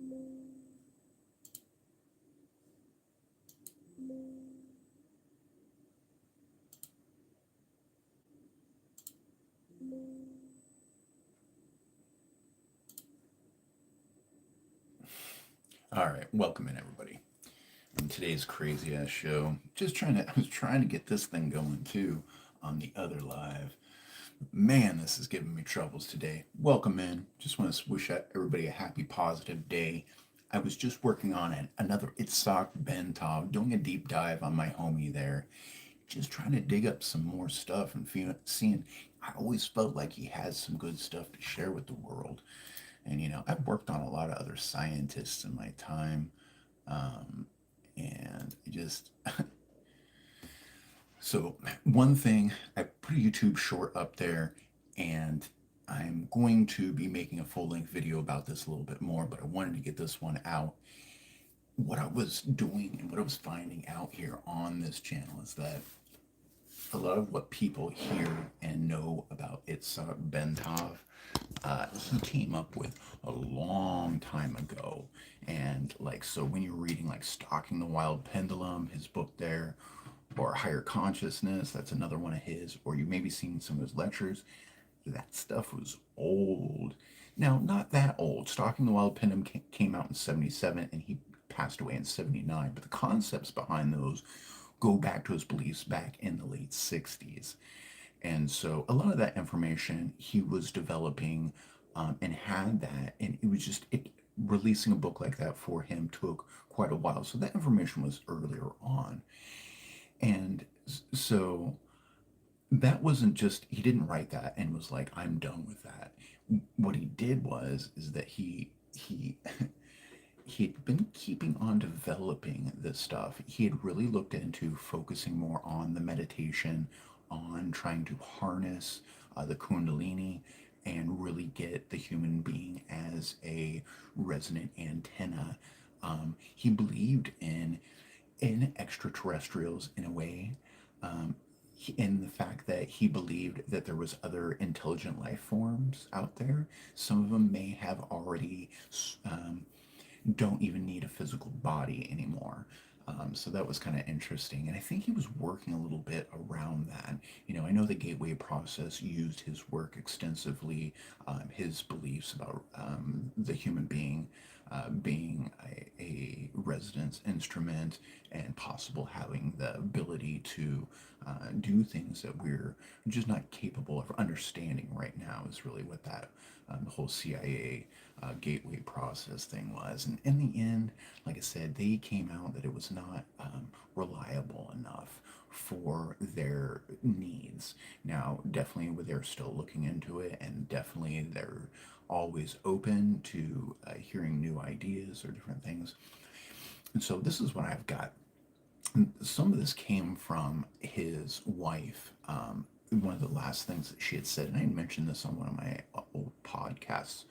All right, welcome in everybody. On today's crazy ass show, I was trying to get this thing going too on the other live. Man, this is giving me troubles today. Welcome in. Just want to wish everybody a happy, positive day. I was just working on another Itzhak Bentov, doing a deep dive on my homie there, just trying to dig up some more stuff and seeing. I always felt like he has some good stuff to share with the world. And I've worked on a lot of other scientists in my time, and just so one thing, I put a YouTube short up there, and I'm going to be making a full length video about this a little bit more, but I wanted to get this one out. What I was doing and what I was finding out here on this channel is that a lot of what people hear and know about Itzhak Bentov, he came up with a long time ago. And so when you're reading like Stalking the Wild Pendulum, his book there, or Higher Consciousness, that's another one of his, or you may be seeing some of his lectures, that stuff was old. Now, not that old. Stalking the Wild Pendulum came out in 77 and he passed away in 79, but the concepts behind those go back to his beliefs back in the late 60s. And so a lot of that information he was developing, and had that, and it was just releasing a book like that for him took quite a while. So that information was earlier on. And so that wasn't just, he didn't write that and was like, I'm done with that. What he did is that he'd been keeping on developing this stuff. He had really looked into focusing more on the meditation, on trying to harness the Kundalini and really get the human being as a resonant antenna. He believed in extraterrestrials in a way, in the fact that he believed that there was other intelligent life forms out there. Some of them may have already don't even need a physical body anymore. So that was kind of interesting. And I think he was working a little bit around that. I know the Gateway Process used his work extensively, his beliefs about the human being being a resonance instrument and possible having the ability to do things that we're just not capable of understanding right now is really what that the whole CIA gateway process thing was. And in the end, like I said, they came out that it was not reliable enough for their needs. Now, definitely they're still looking into it, and definitely they're always open to hearing new ideas or different things. And so this is what I've got. Some of this came from his wife. One of the last things that she had said, and I had mentioned this on one of my old podcasts,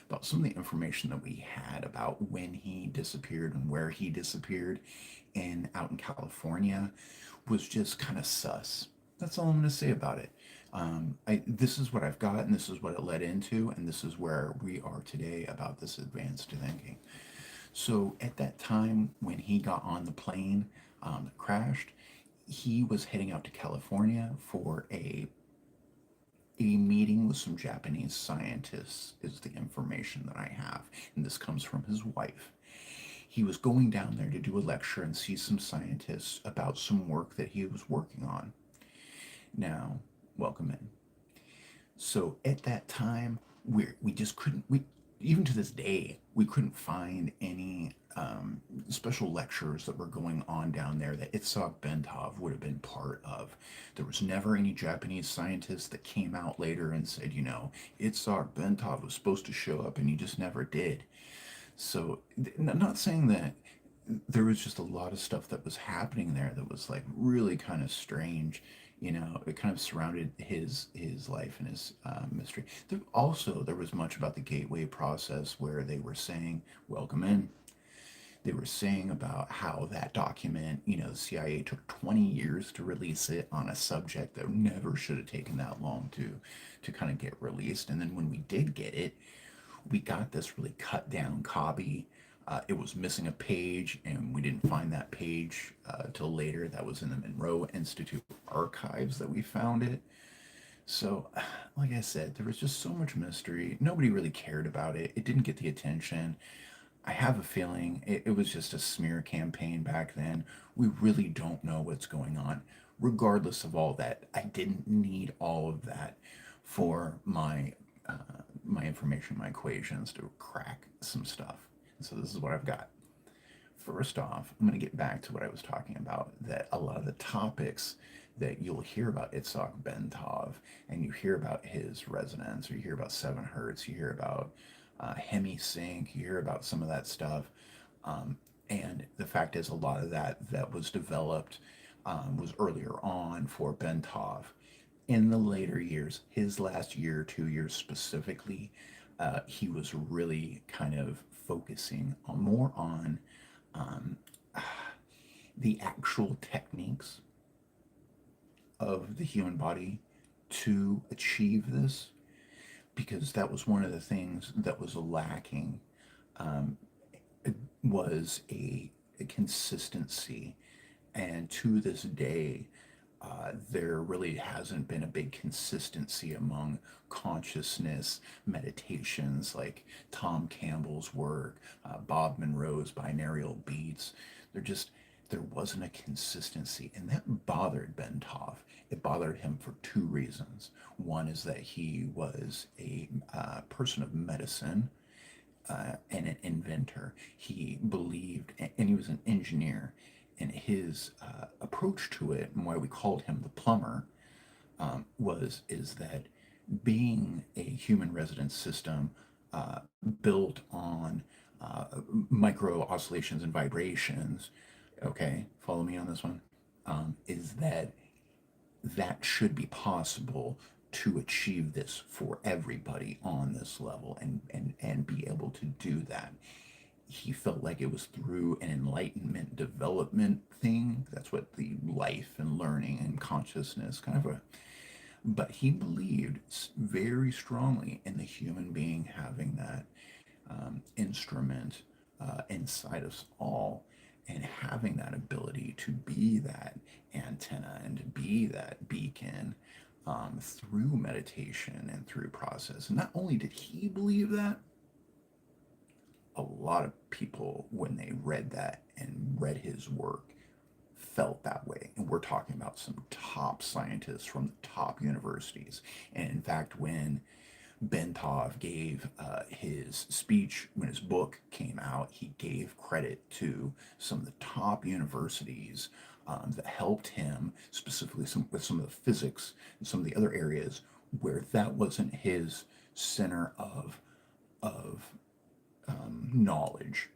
about some of the information that we had about when he disappeared and where he disappeared and out in California was just kind of sus. That's all I'm going to say about it. This is what I've got, and this is what it led into, and this is where we are today about this advanced thinking. So at that time, when he got on the plane that crashed, he was heading out to California for a meeting with some Japanese scientists, is the information that I have, and this comes from his wife. He was going down there to do a lecture and see some scientists about some work that he was working on. Now, welcome in. So at that time, we just couldn't, we even to this day, we couldn't find any special lectures that were going on down there that Itzhak Bentov would have been part of. There was never any Japanese scientists that came out later and said, Itzhak Bentov was supposed to show up and he just never did. So, not saying that there was just a lot of stuff that was happening there that was like really kind of strange. It kind of surrounded his life and his mystery. There was much about the gateway process where they were saying, welcome in. They were saying about how that document, the CIA took 20 years to release it on a subject that never should have taken that long to kind of get released. And then when we did get it, we got this really cut down copy It was missing a page, and we didn't find that page till later. That was in the Monroe Institute archives that we found it. So, like I said, there was just so much mystery. Nobody really cared about it. It didn't get the attention. I have a feeling it was just a smear campaign back then. We really don't know what's going on. Regardless of all that, I didn't need all of that for my information, my equations to crack some stuff. So this is what I've got. First off, I'm going to get back to what I was talking about, that a lot of the topics that you'll hear about Itzhak Bentov, and you hear about his resonance, or you hear about 7 Hertz, you hear about HemiSync, you hear about some of that stuff. And the fact is, a lot of that was developed was earlier on for Bentov. In the later years, his last year, 2 years specifically, he was really kind of focusing on more on the actual techniques of the human body to achieve this, because that was one of the things that was lacking, was a consistency. And to this day, there really hasn't been a big consistency among consciousness meditations like Tom Campbell's work, Bob Monroe's binaural beats. There wasn't a consistency, and that bothered Bentov. It bothered him for two reasons. One is that he was a person of medicine, and an inventor. He believed, and he was an engineer, and his approach to it, and why we called him the plumber, is that being a human residence system built on micro oscillations and vibrations, okay, follow me on this one, is that should be possible to achieve this for everybody on this level, and be able to do that. He felt like it was through an enlightenment development thing. That's what the life and learning and consciousness kind of a. But he believed very strongly in the human being having that instrument inside us all, and having that ability to be that antenna and to be that beacon through meditation and through process. And not only did he believe that, a lot of people, when they read that and read his work, felt that way. And we're talking about some top scientists from the top universities. And in fact, when Bentov gave his speech, when his book came out, he gave credit to some of the top universities that helped him, specifically with some of the physics and some of the other areas where that wasn't his center of knowledge.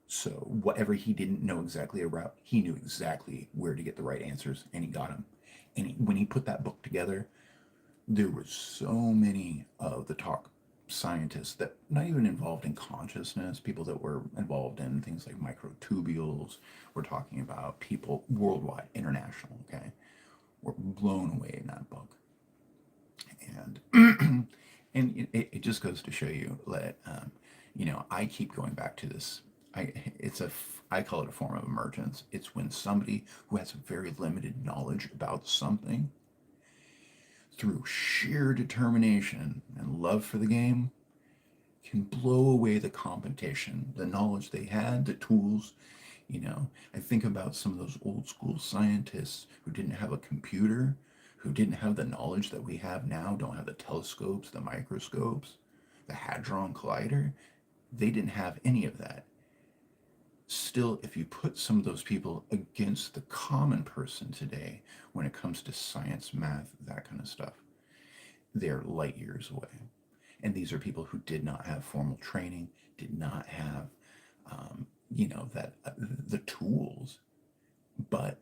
So whatever he didn't know exactly about, he knew exactly where to get the right answers, and he got them. And when he put that book together, there were so many of the top scientists that not even involved in consciousness, people that were involved in things like microtubules. We're talking about people worldwide, international, okay, were blown away in that book. And and it just goes to show you that I keep going back to this. I call it a form of emergence. It's when somebody who has very limited knowledge about something, through sheer determination and love for the game, can blow away the competition, the knowledge they had, the tools. I think about some of those old school scientists who didn't have a computer, who didn't have the knowledge that we have now, don't have the telescopes, the microscopes, the Hadron Collider. They didn't have any of that. Still, if you put some of those people against the common person today, when it comes to science, math, that kind of stuff, they're light years away. And these are people who did not have formal training, did not have, that the tools, but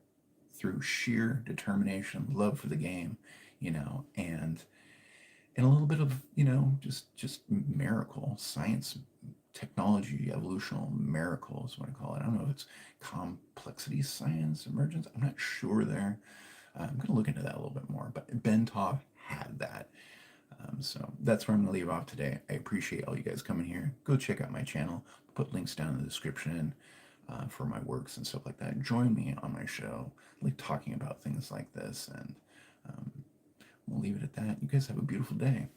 through sheer determination, love for the game, and a little bit of just miracle science, technology, evolutional miracle is what I call it. I don't know if it's complexity science, emergence. I'm not sure there. I'm going to look into that a little bit more. But Bentov had that. So that's where I'm going to leave off today. I appreciate all you guys coming here. Go check out my channel. Put links down in the description for my works and stuff like that. Join me on my show, like talking about things like this. And we'll leave it at that. You guys have a beautiful day.